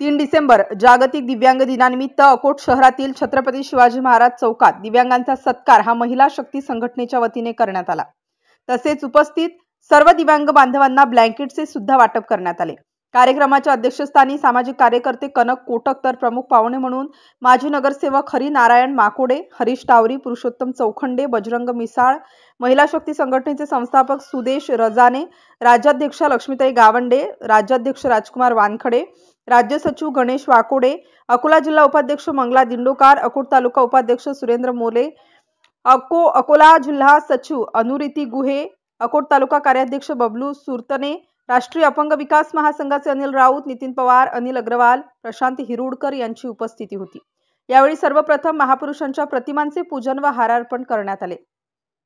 3 डिसेंबर जागतिक दिव्यांग दिनानिमित्त अकोट शहरातील छत्रपती शिवाजी महाराज चौकात दिव्यांगांचा सत्कार हा महिला शक्ती संघटनेच्या वतीने करण्यात आला। तसेच उपस्थित सर्व दिव्यांग बांधवांना ब्लँकेटचे सुद्धा वाटप करण्यात आले। कार्यक्रमाच्या अध्यक्षस्थानी सामाजिक कार्यकर्ते कनक कोटक तर प्रमुख पाहुणे म्हणून माजी नगरसेवक हरिनारायण माकोडे, हरीश टावरी, पुरुषोत्तम चौखंडे, बजरंग मिसाळ, महिला शक्ती संघटनेचे संस्थापक सुदेश रजाने, राज्याध्यक्षा लक्ष्मीताई गावंडे, राज्याध्यक्ष राजकुमार वानखडे, राज्य सचिव गणेश वाकोडे, अकोला जिल्हा उपाध्यक्ष मंगला दिंडोकार, अकोट तालुका उपाध्यक्ष सुरेंद्र मोले, अकोला जिल्हा सचिव अनुरिती गुहे, अकोट तालुका कार्याध्यक्ष बबलू सुरतने, राष्ट्रीय अपंग विकास महासंघाचे अनिल राऊत, नितीन पवार, अनिल अग्रवाल, प्रशांत हिरुडकर यांची उपस्थिती होती। यावेळी सर्वप्रथम महापुरुषांच्या प्रतिमांचे पूजन व हारार्पण करण्यात आले।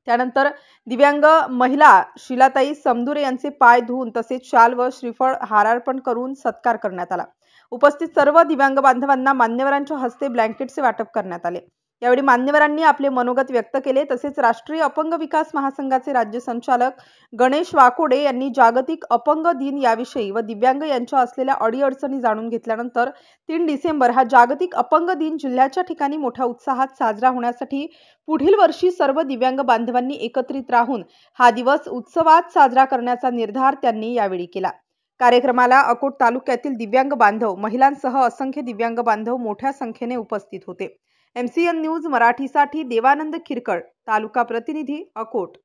त्यानंतर दिव्यांग महिला शिलाताई समदुरे यांचे पाय धुवून तसेच शाल व श्रीफळ हारार्पण करून सत्कार करण्यात आला। उपस्थित सर्व दिव्यांग बांधवांना मान्यवरांच्या हस्ते ब्लँकेटचे वाटप करण्यात आले। यावेळी मान्यवरांनी आपले मनोगत व्यक्त केले। तसेच राष्ट्रीय अपंग विकास महासंघाचे राज्य संचालक गणेश वाकोडे यांनी जागतिक अपंग दिन याविषयी व दिव्यांग यांच्या असलेल्या अडीअडचणी जाणून घेतल्यानंतर 3 डिसेंबर हा जागतिक अपंग दिन जिल्ह्याच्या ठिकाणी मोठ्या उत्साहात साजरा होण्यासाठी पुढील वर्षी सर्व दिव्यांग बांधवांनी एकत्रित राहून हा दिवस उत्सवात साजरा करण्याचा निर्धार त्यांनी यावेळी केला। कार्यक्रमाला अकोट तालुक्यातील दिव्यांग बांधव, महिलांसह असंख्य दिव्यांग बांधव मोठ्या संख्येने उपस्थित होते। MCN न्यूज मराठीसाठी देवानंद खिरकड, तालुका प्रतिनिधी, अकोट।